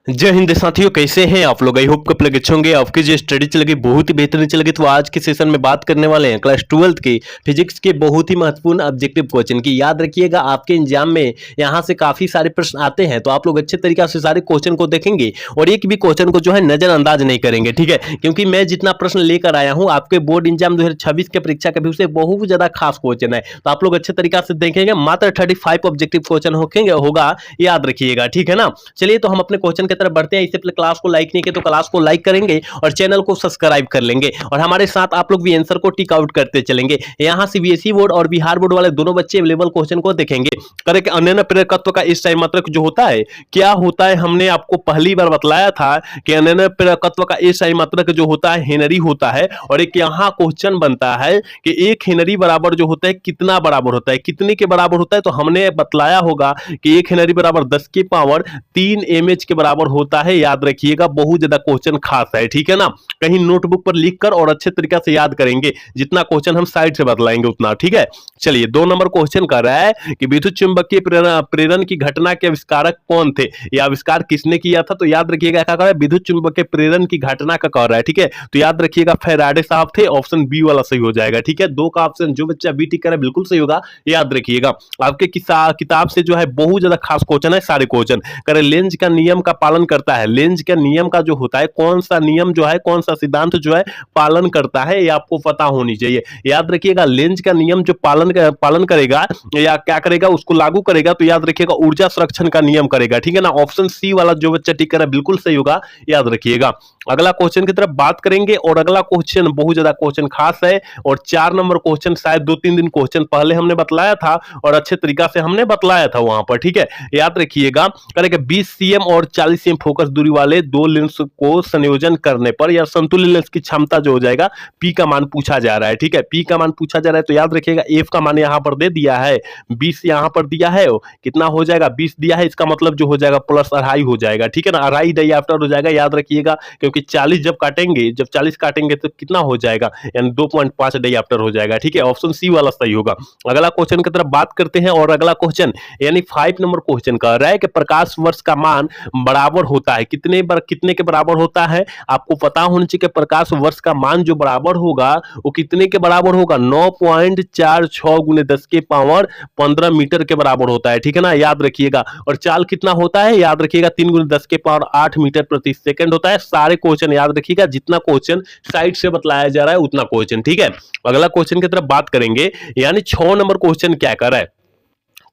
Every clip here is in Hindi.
जय हिंद साथियों, कैसे हैं आप लोग। आई होप आप लोग अच्छे होंगे। आपकी जो स्टडी चल रही बहुत ही बेहतरीन चल रही। तो आज के सेशन में बात करने वाले हैं क्लास 12th की फिजिक्स के बहुत ही महत्वपूर्ण ऑब्जेक्टिव क्वेश्चन की। याद रखिएगा, आपके एग्जाम में यहाँ से काफी सारे प्रश्न आते हैं, तो आप लोग अच्छे तरीके से सारे क्वेश्चन को देखेंगे और एक भी क्वेश्चन को जो है नजरअंदाज नहीं करेंगे, ठीक है। क्योंकि मैं जितना प्रश्न लेकर आया हूँ आपके बोर्ड एग्जाम 2026 के परीक्षा के भी उसे बहुत ज्यादा खास क्वेश्चन है, तो आप लोग अच्छे तरीके से देखेंगे। मात्र 35 ऑब्जेक्टिव क्वेश्चन होगा, याद रखिएगा, ठीक है ना। चलिए, तो हम अपने क्वेश्चन की तरफ बढ़ते हैं। इससे पहले क्लास को लाइक नहीं किया तो क्लास को लाइक करेंगे और चैनल को सब्सक्राइब कर लेंगे, और हमारे साथ आप लोग भी आंसर को टिक आउट करते चलेंगे। यहाँ सीबीएसई बोर्ड और बिहार बोर्ड वाले दोनों बच्चे अवेलेबल क्वेश्चन को देखेंगे। करेक्ट, अन्य प्रेरकत्व का इस टाइम मात्रक जो होता है, क्या होता है, हमने आपको पहली बार बतलाया था कि अन्य प्रेरकत्व का इस टाइम मात्रक जो होता है हेनरी होता है। और एक यहाँ क्वेश्चन बनता है कि एक हेनरी बराबर जो होता है कितना बराबर होता है, कितने के बराबर होता है। तो हमने बतलाया होगा कि एक हेनरी बराबर 10 की पावर 3 mH के बराबर होता है। याद रखिएगा, बहुत ज्यादा क्वेश्चन खास है, ठीक है ना। कहीं नोटबुक पर लिखकर और अच्छे तरीके से याद करेंगे, जितना क्वेश्चन हम साइड से बतलाएंगे उतना, ठीक है। चलिए, 2 नंबर क्वेश्चन कर रहा है कि विद्युत चुंबकीय प्रेरण की घटना के आविष्कारक कौन थे, यह आविष्कार किसने किया था। तो याद रखिएगा, क्या कर रहा है, विद्युत चुंबकीय प्रेरण की घटना का कर रहा है, ठीक है। तो याद रखिएगा, फैराडे साहब थे। ऑप्शन बी वाला सही हो जाएगा, ठीक है। 2 का ऑप्शन जो बच्चा बी टिक करे बिल्कुल सही होगा। याद रखिएगा, आपके किताब से जो है बहुत ज्यादा खास क्वेश्चन है, सारे क्वेश्चन करे। लेंज का नियम का पालन करता है, लेंज के नियम का जो होता है, कौन सा नियम जो है, कौन सा सिद्धांत जो है पालन करता है, ये आपको पता होनी चाहिए। याद रखिएगा, लेंज का नियम जो पालन करेगा या क्या करेगा, उसको लागू करेगा, तो याद रखिएगा ऊर्जा संरक्षण का नियम करेगा, ठीक है ना। ऑप्शन सी वाला जो बच्चा टिक करा बिल्कुल सही होगा, याद रखिएगा। अगला क्वेश्चन की तरफ बात करेंगे, और अगला क्वेश्चन बहुत ज्यादा क्वेश्चन खास है, और 4 नंबर क्वेश्चन शायद 2-3 दिन क्वेश्चन पहले हमने बतलाया था और अच्छे तरीका से हमने बतलाया था वहां पर, ठीक है। याद रखिएगा, करेगा 20 cm और 40 cm फोकस दूरी वाले 2 लेंस को संयोजन करने पर या समतुल्य लेंस की क्षमता जो हो जाएगा, पी का मान पूछा जा रहा है, ठीक है। पी का मान पूछा जा रहा है, तो याद रखिएगा एफ का मान यहां पर दे दिया है, 20 यहां पर दिया है, कितना हो जाएगा, 20 दिया है, इसका मतलब जो हो जाएगा प्लस 2.5 हो जाएगा, ठीक है ना। 2.5 डाइऑप्टर हो जाएगा, याद रखिएगा, क्योंकि 40 जब 40 काटेंगे तो कितना हो जाएगा, यानी 2.5 डाइऑप्टर हो जाएगा, ठीक है। ऑप्शन सी वाला सही होगा। अगला क्वेश्चन की तरफ बात करते हैं, और अगला क्वेश्चन यानी 5 नंबर क्वेश्चन कह रहा है कि प्रकाश वर्ष का मान बराबर होता है, कितने के बराबर होता है। आपको पता होना चाहिए कि प्रकाश वर्ष का मान जो बराबर होगा वो कितने के बराबर होगा, 9.46 गुने 10 के पावर 15 मीटर के बराबर होता है, ठीक है ना। याद रखिएगा, और चाल कितना होता है, याद रखिएगा 3 गुने 10 के पावर 8 मीटर प्रति सेकंड होता है। सारे क्वेश्चन याद रखिएगा, जितना क्वेश्चन साइड से बतलाया जा रहा है उतना क्वेश्चन, ठीक है। अगला क्वेश्चन की तरफ बात करेंगे, यानी 6 नंबर क्वेश्चन क्या कर रहा है,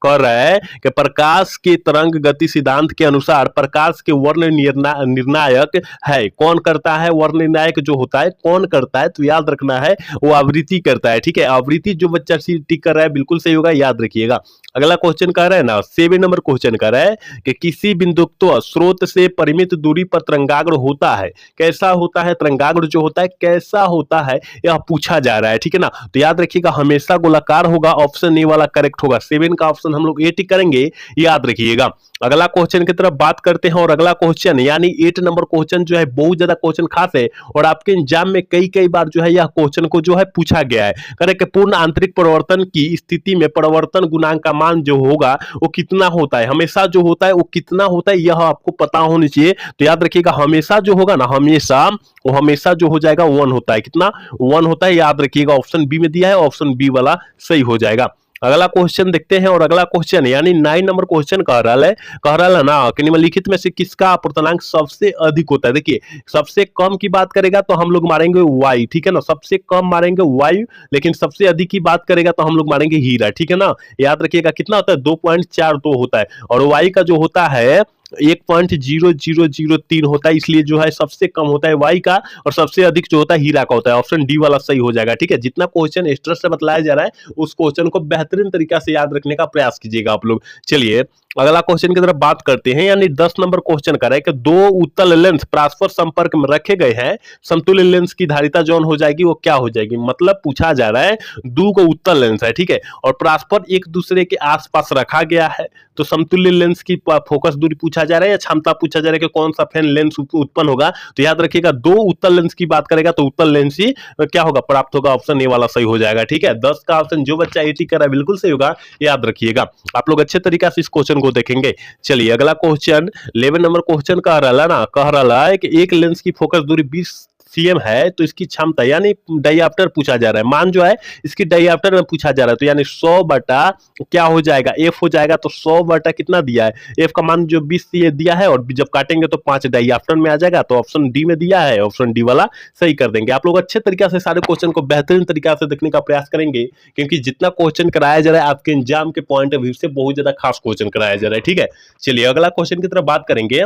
कर रहा है कि प्रकाश के तरंग गति सिद्धांत के अनुसार प्रकाश के वर्ण निर्णायक है, कौन करता है, वर्ण निर्णायक जो होता है कौन करता है। तो याद रखना है, वो आवृत्ति करता है, ठीक है। आवृत्ति जो बच्चा सी टिक कर रहा है बिल्कुल सही होगा, याद रखिएगा। अगला क्वेश्चन कह रहा है ना, 7 नंबर क्वेश्चन कह रहा है कि किसी बिंदुत्व स्रोत से परिमित दूरी पर तरंगाग्र होता है, कैसा होता है, तरंगाग्र जो होता है कैसा होता है, यह पूछा जा रहा है, ठीक है ना। तो याद रखिएगा, हमेशा गोलाकार होगा, ऑप्शन ए वाला करेक्ट होगा। 7 का ऑप्शन हम लोग ए टिक करेंगे, याद रखिएगा। अगला क्वेश्चन की तरफ बात करते हैं, और अगला क्वेश्चन यानी 8 नंबर क्वेश्चन जो है बहुत ज्यादा क्वेश्चन खास है, और आपके एग्जाम में कई बार जो है यह क्वेश्चन को जो है पूछा गया है। करेक्ट, पूर्ण आंतरिक परिवर्तन की स्थिति में परिवर्तन गुणांक का मान जो होगा वो कितना होता है, हमेशा जो होता है वो कितना होता है, यह आपको पता होनी चाहिए। तो याद रखिएगा, हमेशा जो होगा ना, हमेशा जो हो जाएगा 1 होता है, कितना 1 होता है, याद रखिएगा। ऑप्शन बी में दिया है, ऑप्शन बी वाला सही हो जाएगा। अगला क्वेश्चन देखते हैं, और अगला क्वेश्चन यानी 9 नंबर क्वेश्चन कह रहा है ना कि निम्नलिखित में से किसका अपूर्णांक सबसे अधिक होता है। देखिए, सबसे कम की बात करेगा तो हम लोग मारेंगे वाई, ठीक है ना, सबसे कम मारेंगे वाई, लेकिन सबसे अधिक की बात करेगा तो हम लोग मारेंगे हीरा, ठीक है ना। याद रखिएगा, कितना होता है, 2.42 होता है, और वाई का जो होता है 1.0003 होता है, इसलिए जो है सबसे कम होता है वाई का, और सबसे अधिक जो होता है हीरा का होता है। ऑप्शन डी वाला सही हो जाएगा, ठीक है। जितना क्वेश्चन स्ट्रेस से बतलाया जा रहा है उस क्वेश्चन को बेहतरीन तरीका से याद रखने का प्रयास कीजिएगा आप लोग। चलिए, अगला क्वेश्चन की तरफ बात करते हैं, यानी 10 नंबर क्वेश्चन कर रहा है कि 2 उत्तल लेंस परस्पर संपर्क में रखे गए हैं, समतुल्य लेंस की धारिता जौन हो जाएगी वो क्या हो जाएगी। मतलब पूछा जा रहा है 2 को उत्तल लेंस है, ठीक है, और परस्पर एक दूसरे के आसपास रखा गया है, तो समतुल्य लेंस की फोकस दूरी पूछा जा रहा है या क्षमता पूछा जा रहा है कि कौन सा फैन लेंस उत्पन्न होगा, तो याद रखिएगा दो उत्तल लेंस की बात करेगा तो उत्तल लेंस ही क्या होगा, प्राप्त होगा। ऑप्शन ए वाला सही हो जाएगा। ठीक है, 10 का ऑप्शन जो बच्चा 80 कर रहा है बिल्कुल सही होगा, याद रखिएगा। आप लोग अच्छे तरीके से इस क्वेश्चन को देखेंगे। चलिए अगला क्वेश्चन 11 नंबर क्वेश्चन कह रहा है कि एक लेंस की फोकस दूरी 20 सीएम है तो इसकी क्षमता यानी डायऑप्टर पूछा जा रहा है, मान जो है इसकी डायऑप्टर में पूछा जा रहा है, तो यानी 100 बटा क्या हो जाएगा, एफ हो जाएगा। तो 100 बटा कितना दिया है, एफ का मान जो 20 दिया है, और जब काटेंगे तो 5 डायऑप्टर में आ जाएगा, तो ऑप्शन डी में दिया है, ऑप्शन डी वाला सही कर देंगे। आप लोग अच्छे तरीके से सारे क्वेश्चन को बेहतरीन तरीके से देखने का प्रयास करेंगे, क्योंकि जितना क्वेश्चन कराया जा रहा है आपके एग्जाम के पॉइंट ऑफ व्यू से बहुत ज्यादा खास क्वेश्चन कराया जा रहा है। ठीक है, चलिए अगला क्वेश्चन की तरफ बात करेंगे।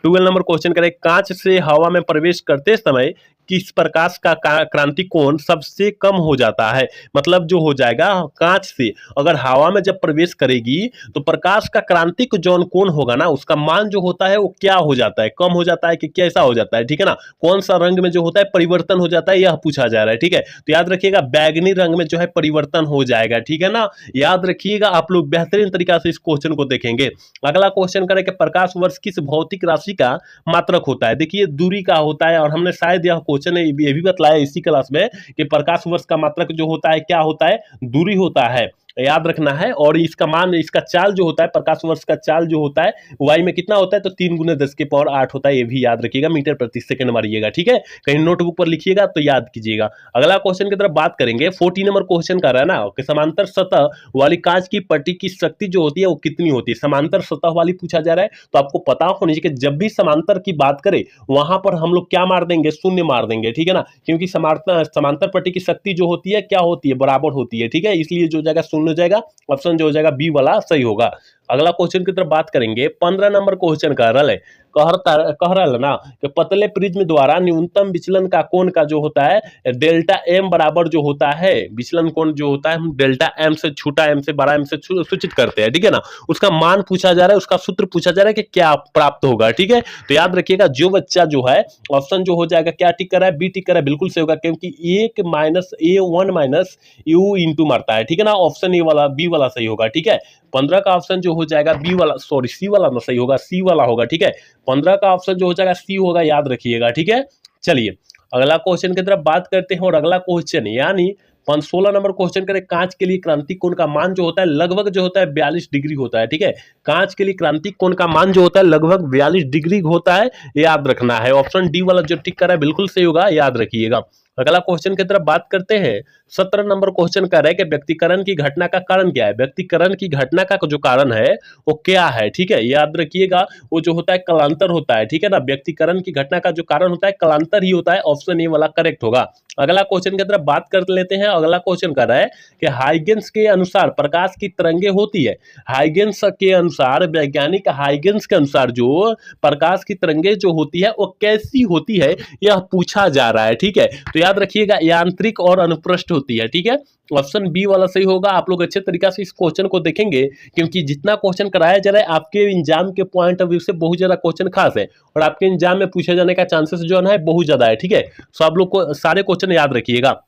12 नंबर क्वेश्चन करें, कांच से हवा में प्रवेश करते समय किस प्रकाश का क्रांति कोण सबसे कम हो जाता है। मतलब जो हो जाएगा कांच से अगर हवा में जब प्रवेश करेगी तो प्रकाश का क्रांतिक जो कोण होगा ना, उसका मान जो होता है वो क्या हो जाता है, कम हो जाता है कि कैसा हो जाता है। ठीक है ना, कौन सा रंग में जो होता है परिवर्तन हो जाता है, यह पूछा जा रहा है। ठीक है, तो याद रखिएगा बैगनी रंग में जो है परिवर्तन हो जाएगा। ठीक है ना, याद रखिएगा, आप लोग बेहतरीन तरीका से इस क्वेश्चन को देखेंगे। अगला क्वेश्चन करें कि प्रकाश वर्ष किस भौतिक राशि का मात्रक होता है। देखिए दूरी का होता है, और हमने शायद यह क्वेश्चन ने ये भी बताया इसी क्लास में कि प्रकाश वर्ष का मात्रक जो होता है क्या होता है, दूरी होता है, याद रखना है। और इसका मान, इसका चाल जो होता है, प्रकाश वर्ष का चाल जो होता है वाई में कितना होता है, तो 3 × 10⁸ होता है, ये भी याद रखिएगा, मीटर प्रति सेकंड मारिएगा। ठीक है, कहीं नोटबुक पर लिखिएगा तो याद कीजिएगा। अगला क्वेश्चन की तरफ बात करेंगे। 14 नंबर क्वेश्चन कर रहा है ना कि समांतर सतह वाली कांच की पट्टी की शक्ति जो होती है वो कितनी होती है। समांतर सतह वाली पूछा जा रहा है, तो आपको पता होना चाहिए कि जब भी समांतर की बात करें वहां पर हम लोग क्या मार देंगे, शून्य मार देंगे। ठीक है ना, क्योंकि समांतर पट्टी की शक्ति जो होती है क्या होती है, बराबर होती है। ठीक है, इसलिए जो जाएगा शून्य हो जाएगा, ऑप्शन जो हो जाएगा बी वाला सही होगा। अगला क्वेश्चन की तरफ बात करेंगे। 15 नंबर क्वेश्चन कह रहा है ना कि पतले प्रिज्म द्वारा न्यूनतम विचलन का कोण का जो होता है डेल्टा एम बराबर जो होता है, विचलन कोण जो होता है हम डेल्टा एम से छोटा एम से बड़ा एम से सूचित करते हैं। ठीक है ना, उसका मान पूछा जा रहा है, उसका सूत्र पूछा जा रहा है कि क्या प्राप्त होगा। ठीक है, तो याद रखिएगा जो बच्चा जो है ऑप्शन जो हो जाएगा क्या टिक कर रहा है, बी टिक कर रहा है, बिल्कुल सही होगा, क्योंकि 1 - A1 - U इंटू मारता है। ठीक है ना, ऑप्शन ए वाला बी वाला सही होगा। ठीक है, 15 का ऑप्शन जो हो जाएगा बी वाला, सॉरी सी वाला ना सही होगा, सी वाला होगा। ठीक है, 15 का ऑप्शन जो हो जाएगा सी होगा, याद रखिएगा। ठीक है, चलिए अगला क्वेश्चन की तरफ बात करते हैं। और अगला क्वेश्चन यानी 16 नंबर क्वेश्चन करें। कांच के लिए क्रांतिक कोण का मान जो होता है लगभग जो होता है 42 डिग्री होता है। ठीक है, कांच के लिए क्रांतिक कोण का मान जो होता है लगभग 42 डिग्री होता है, याद रखना है। ऑप्शन डी वाला जो टिक कर रहा है बिल्कुल सही होगा, याद रखिएगा। अगला क्वेश्चन की तरफ बात करते हैं। 17 नंबर क्वेश्चन कर रहा है कि व्यक्तिकरण की घटना का कारण क्या है। व्यक्तिकरण की घटना का जो कारण है वो क्या है। ठीक है, याद रखिएगा, वो जो होता है कलांतर होता है। ठीक है ना, व्यक्तिकरण की घटना का जो कारण होता है कलांतर ही होता है, ऑप्शन ए वाला करेक्ट होगा। अगला क्वेश्चन की तरफ बात कर लेते हैं। अगला क्वेश्चन कर रहा है कि हाइगेंस के अनुसार प्रकाश की तरंगे होती है। हाइगेंस के अनुसार, वैज्ञानिक हाइगेंस के अनुसार जो प्रकाश की तरंगे जो होती है वो कैसी होती है, यह पूछा जा रहा है। ठीक है, तो याद रखिएगा यांत्रिक और अनुप्रस्थ होती है। ठीक है, ऑप्शन बी वाला सही होगा। आप लोग अच्छे तरीके से इस क्वेश्चन को देखेंगे, क्योंकि जितना क्वेश्चन कराया जा रहा है आपके एग्जाम के पॉइंट ऑफ व्यू से बहुत ज्यादा क्वेश्चन खास है, और आपके एग्जाम में पूछे जाने का चांसेस जो है बहुत ज्यादा है। ठीक है, तो आप लोग को सारे क्वेश्चन याद रखिएगा।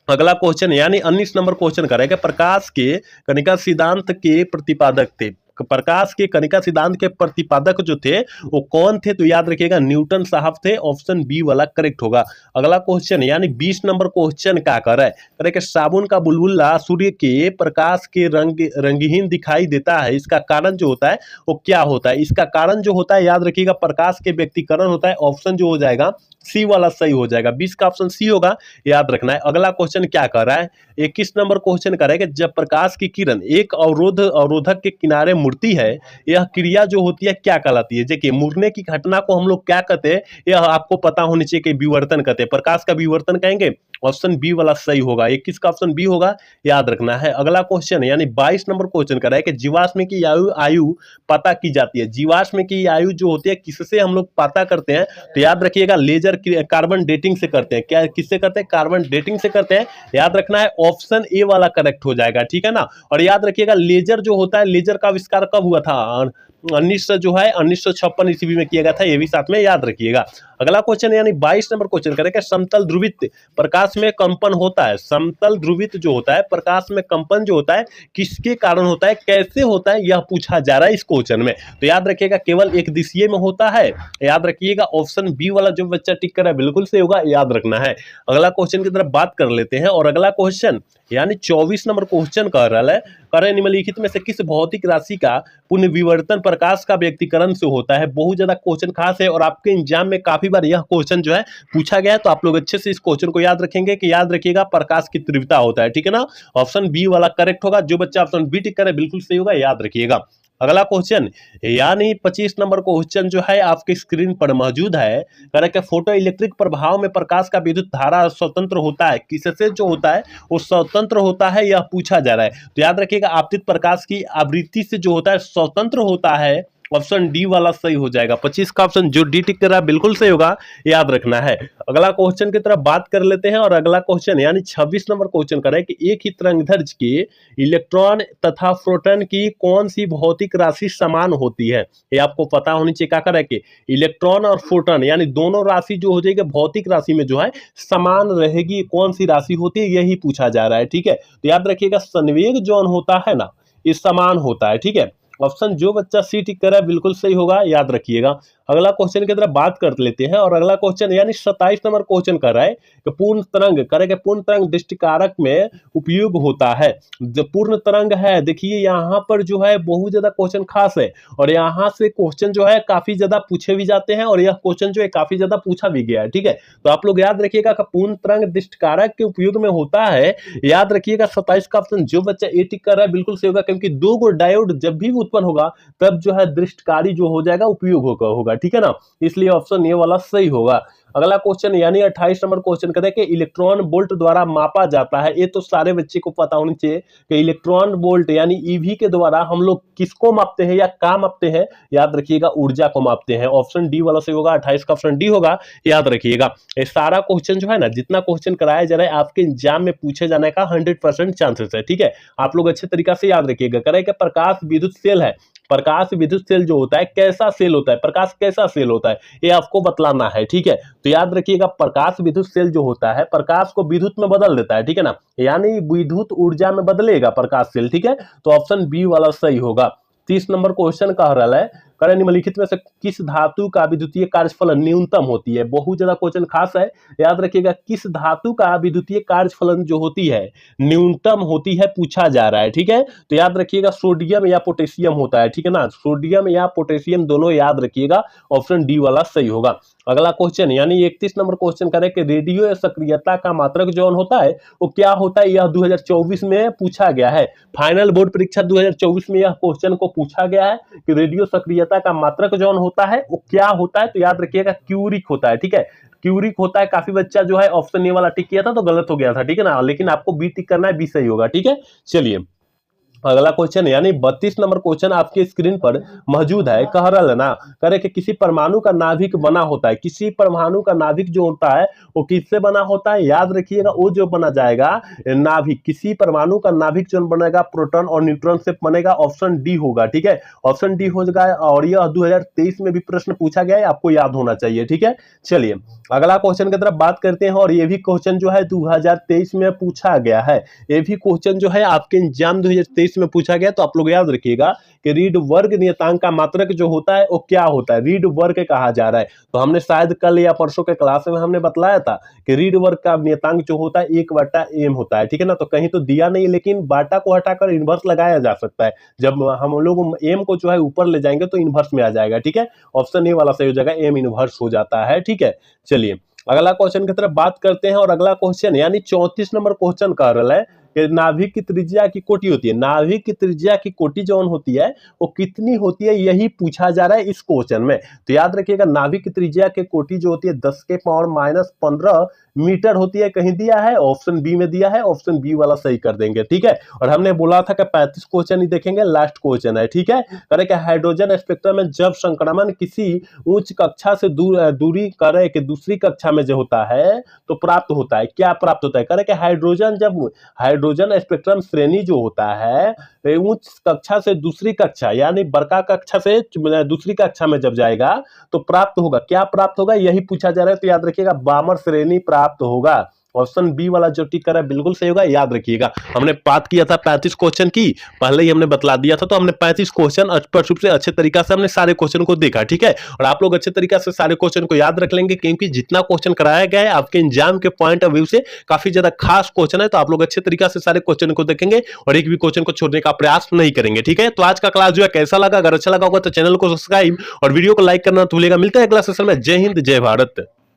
अगला क्वेश्चन यानी 19 नंबर क्वेश्चन करेगा। प्रकाश के कणिका सिद्धांत के प्रतिपादक थे। प्रकाश के कणिका सिद्धांत के प्रतिपादक जो थे वो कौन थे, तो याद रखिएगा न्यूटन साहब थे, ऑप्शन बी वाला करेक्ट होगा। अगला क्वेश्चन यानी 20 नंबर क्वेश्चन क्या कर रहा है, करे कि साबुन का बुलबुला सूर्य के प्रकाश के रंगहीन दिखाई देता है, इसका कारण जो होता है वो क्या होता है। इसका कारण जो होता है याद रखिएगा प्रकाश के व्यक्तिकरण होता है, ऑप्शन जो हो जाएगा सी वाला सही हो जाएगा। 20 का ऑप्शन सी होगा, याद रखना है। अगला क्वेश्चन क्या कर रहा है, 21 नंबर क्वेश्चन कर रहा है कि जब प्रकाश की किरण एक अवरोधक के किनारे मुड़ती है, यह क्रिया जो होती है क्या कहलाती है। देखिए मुड़ने की घटना को हम लोग क्या कहते हैं, यह आपको पता होनी चाहिए कि विवर्तन कहते हैं, प्रकाश का विवर्तन कहेंगे, ऑप्शन बी वाला सही होगा। 21 का ऑप्शन बी होगा, याद रखना है। अगला क्वेश्चन यानी 22 नंबर क्वेश्चन कर रहा है कि जीवाश्म की आयु पता की जाती है। जीवाश्म की आयु जो होती है किससे हम लोग पता करते हैं, तो याद रखिएगा लेजर कार्बन डेटिंग से करते हैं। क्या किससे करते हैं, कार्बन डेटिंग से करते हैं, याद रखना है। ऑप्शन ए वाला करेक्ट हो जाएगा। ठीक है ना, और याद रखिएगा लेजर जो होता है, लेजर का आविष्कार कब हुआ था, 1956 ईस्वी में किया गया था, ये भी साथ में याद रखिएगा। अगला क्वेश्चन यानी 22 नंबर क्वेश्चन करेंगे, समतल ध्रुवित प्रकाश में कंपन होता है, समतल ध्रुवित जो होता है प्रकाश में कंपन जो होता है किसके कारण होता है, कैसे होता है, यह पूछा जा रहा है इस क्वेश्चन में। तो याद रखिएगा केवल एक दिशीय में होता है, याद रखिएगा ऑप्शन बी वाला जो बच्चा टिक कर रहा है बिल्कुल सही होगा, याद रखना है। अगला क्वेश्चन की तरफ बात कर लेते हैं, और अगला क्वेश्चन यानी 24 नंबर क्वेश्चन कह रहा है, करे निम्नलिखित में से किस भौतिक राशि का पुनर्विवर्तन प्रकाश का व्यक्तीकरण से होता है। बहुत ज्यादा क्वेश्चन खास है और आपके एग्जाम में काफी बार यह क्वेश्चन जो है पूछा गया है, तो आप लोग अच्छे से इस क्वेश्चन को याद रखेंगे कि याद रखिएगा प्रकाश की तीव्रता होता है, ठीक है ना। ऑप्शन बी वाला करेक्ट होगा, जो बच्चा ऑप्शन बी टिक करे बिल्कुल सही होगा, याद रखिएगा। अगला क्वेश्चन यानी 25 नंबर क्वेश्चन जो है आपके स्क्रीन पर मौजूद है, करेक्ट। फोटो इलेक्ट्रिक प्रभाव में प्रकाश का विद्युत धारा स्वतंत्र होता है, किससे जो होता है वो स्वतंत्र होता है, यह पूछा जा रहा है। तो याद रखिएगा आपतित प्रकाश की आवृत्ति से जो होता है स्वतंत्र होता है, ऑप्शन डी वाला सही हो जाएगा। 25 का ऑप्शन जो डी टिक कर रहा है बिल्कुल सही होगा, याद रखना है। अगला क्वेश्चन की तरफ बात कर लेते हैं, और अगला क्वेश्चन यानी 26 नंबर क्वेश्चन करें कि एक ही तरंगदैर्घ्य के इलेक्ट्रॉन तथा प्रोटॉन की कौन सी भौतिक राशि समान होती है। ये आपको पता होनी चाहिए, क्या करें कि इलेक्ट्रॉन और प्रोटॉन यानी दोनों राशि जो हो जाएगी भौतिक राशि में जो है समान रहेगी, कौन सी राशि होती है यही पूछा जा रहा है, ठीक है। तो याद रखिएगा संवेग जौन होता है ना ये समान होता है, ठीक है। ऑप्शन जो बच्चा सी टिक कर रहा है बिल्कुल सही होगा, याद रखिएगा। अगला क्वेश्चन की तरफ बात कर लेते हैं, और अगला क्वेश्चन यानी 27 नंबर क्वेश्चन कर रहा है कि पूर्ण तरंग करेंगे, पूर्ण तरंग दृष्टिकारक में उपयोग होता है। जो पूर्ण तरंग है देखिए यहाँ पर जो है बहुत ज्यादा क्वेश्चन खास है, और यहाँ से क्वेश्चन जो है काफी ज्यादा पूछे भी जाते हैं, और यह क्वेश्चन जो है काफी ज्यादा पूछा भी गया है, ठीक है। तो आप लोग याद रखिएगा कि पूर्ण तरंग दृष्टिकारक के उपयोग में होता है, याद रखिएगा 27 का ऑप्शन जो बच्चा ए टिक कर रहा है बिल्कुल सही होगा, क्योंकि दो गो डायोड जब भी उत्पन्न होगा तब जो है दृष्टिकारी जो हो जाएगा उपयोग होगा, ठीक है ना। इसलिए ऑप्शन ए वाला सही होगा। अगला क्वेश्चन यानी 28 नंबर क्वेश्चन कहते हैं कि इलेक्ट्रॉन वोल्ट द्वारा मापा जाता है। ये तो सारे बच्चे को पता होनी चाहिए कि इलेक्ट्रॉन वोल्ट यानी ईवी के द्वारा हम लोग किसको मापते हैं या क्या मापते हैं, याद रखिएगा ऊर्जा को मापते हैं। ऑप्शन डी वाला सही होगा, 28 का ऑप्शन डी होगा, याद रखिएगा। ये सारा क्वेश्चन जो है ना जितना क्वेश्चन कराया जा रहा है आपके एग्जाम में पूछे जाने का 100% चांसेस है, ठीक है। आप लोग अच्छे तरीका से याद रखिएगा। करें कि प्रकाश विद्युत सेल है, प्रकाश विद्युत सेल जो होता है कैसा सेल होता है, प्रकाश कैसा सेल होता है ये आपको बतलाना है, ठीक है। तो याद रखिएगा प्रकाश विद्युत सेल जो होता है प्रकाश को विद्युत में बदल देता है, ठीक है ना, यानी विद्युत ऊर्जा में बदलेगा प्रकाश सेल, ठीक है। तो ऑप्शन बी वाला सही होगा। 30 नंबर क्वेश्चन कह रहा है करें निम्नलिखित में से किस धातु का विद्युतीय कार्यफलन न्यूनतम होती है। बहुत ज्यादा क्वेश्चन खास है, याद रखिएगा किस धातु का विद्युतीय कार्यफलन जो होती है न्यूनतम होती है पूछा जा रहा है, ठीक है। तो याद रखिएगा सोडियम या पोटेशियम होता है, ठीक है ना, सोडियम या पोटेशियम दोनों याद रखिएगा, ऑप्शन डी वाला सही होगा। अगला क्वेश्चन यानी 31 नंबर क्वेश्चन करें कि रेडियो सक्रियता का मात्रक जो होता है वो क्या होता है, यह 2024 में पूछा गया है। फाइनल बोर्ड परीक्षा 2024 में यह क्वेश्चन को पूछा गया है कि रेडियो सक्रियता का मात्रक जो होता है वो क्या होता है। तो याद रखिएगा क्यूरिक होता है, ठीक है, क्यूरिक होता है। काफी बच्चा जो है ऑप्शन ए वाला टिक किया था तो गलत हो गया था, ठीक है ना, लेकिन आपको बी टिक करना है, बी सही होगा, ठीक है। चलिए अगला क्वेश्चन यानी 32 नंबर क्वेश्चन आपके स्क्रीन पर मौजूद है, कह रहा है ना करे कि किसी परमाणु का नाभिक बना होता है, किसी परमाणु का नाभिक जो होता है वो किससे बना होता है, याद रखिएगा वो जो बना जाएगा नाभिक, किसी परमाणु का नाभिक जो बनेगा प्रोटॉन और न्यूट्रॉन से बनेगा, ऑप्शन डी होगा, ठीक है, ऑप्शन डी हो जाएगा। और यह 2023 में भी प्रश्न पूछा गया है, आपको याद होना चाहिए, ठीक है। चलिए अगला क्वेश्चन की तरफ बात करते हैं, और ये भी क्वेश्चन जो है 2023 में पूछा गया है, ये भी क्वेश्चन जो है आपके एग्जाम 2023 में पूछा गया। तो आप लोग याद रखिएगा कि रीड वर्ग नियतांक का मात्रक जो होता है वो क्या होता है, रीड वर्ग कहा जा रहा है। तो हमने शायद कल या परसों के क्लास में हमने बतलाया था कि रीड वर्ग का नियतांक जो होता है 1/m होता है, ठीक है ना। तो कहीं तो दिया नहीं, लेकिन बाटा को हटाकर इनवर्स लगाया जा सकता है। जब हम लोग एम को जो है ऊपर ले जाएंगे तो इनवर्स में आ जाएगा, ठीक है। ऑप्शन ए वाला सही हो जाएगा, एम इनवर्स हो जाता है, ठीक है। चलिए अगला क्वेश्चन की तरफ बात करते हैं, और अगला क्वेश्चन यानी 34 नंबर क्वेश्चन कह रहा है कि नाभिक की त्रिज्या की कोटि होती है, नाभिक की त्रिज्या की कोटि जो होती है वो कितनी होती है यही पूछा जा रहा है इस क्वेश्चन में। तो याद रखिएगा नाभिक की त्रिज्या की कोटि जो होती है 10⁻⁻15 मीटर होती है, कहीं दिया है, ऑप्शन बी में दिया है, ऑप्शन बी वाला सही कर देंगे, ठीक है। और हमने बोला था कि 35 क्वेश्चन ही देखेंगे, लास्ट क्वेश्चन है, ठीक है। करे कि हाइड्रोजन स्पेक्ट्रम में जब संक्रमण किसी उच्च कक्षा से दूरी करे कि दूसरी कक्षा में जो होता है तो प्राप्त होता है, क्या प्राप्त होता है, करे कि हाइड्रोजन हाइड्रोजन स्पेक्ट्रम श्रेणी जो होता है उच्च कक्षा से दूसरी कक्षा यानी बड़का कक्षा से दूसरी कक्षा में जब जाएगा तो प्राप्त होगा, क्या प्राप्त होगा यही पूछा जा रहा है। तो याद रखिएगा बामर श्रेणी प्राप्त होगा। ऑप्शन बी वाला जो टिक कर रहा है बिल्कुल सही होगा। याद रखिएगा हमने बात किया था 35 क्वेश्चन की, पहले ही हमने बतला दिया था। तो हमने 35 क्वेश्चन स्पष्ट रूप से अच्छे तरीका से हमने सारे क्वेश्चन को देखा, ठीक है। और आप लोग अच्छे तरीका से सारे क्वेश्चन को याद रख लेंगे, क्योंकि जितना क्वेश्चन कराया गया है आपके एग्जाम के पॉइंट ऑफ व्यू से काफी ज्यादा खास क्वेश्चन है। तो आप लोग अच्छे तरीका से सारे क्वेश्चन को देखेंगे और एक भी क्वेश्चन को छोड़ने का प्रयास नहीं करेंगे, ठीक है। तो आज का क्लास जो है कैसा लगा, अगर अच्छा लगा होगा तो चैनल को सब्सक्राइब और वीडियो को लाइक करना भूलेगा। मिलता है अगला सेशन में। जय हिंद, जय भारत।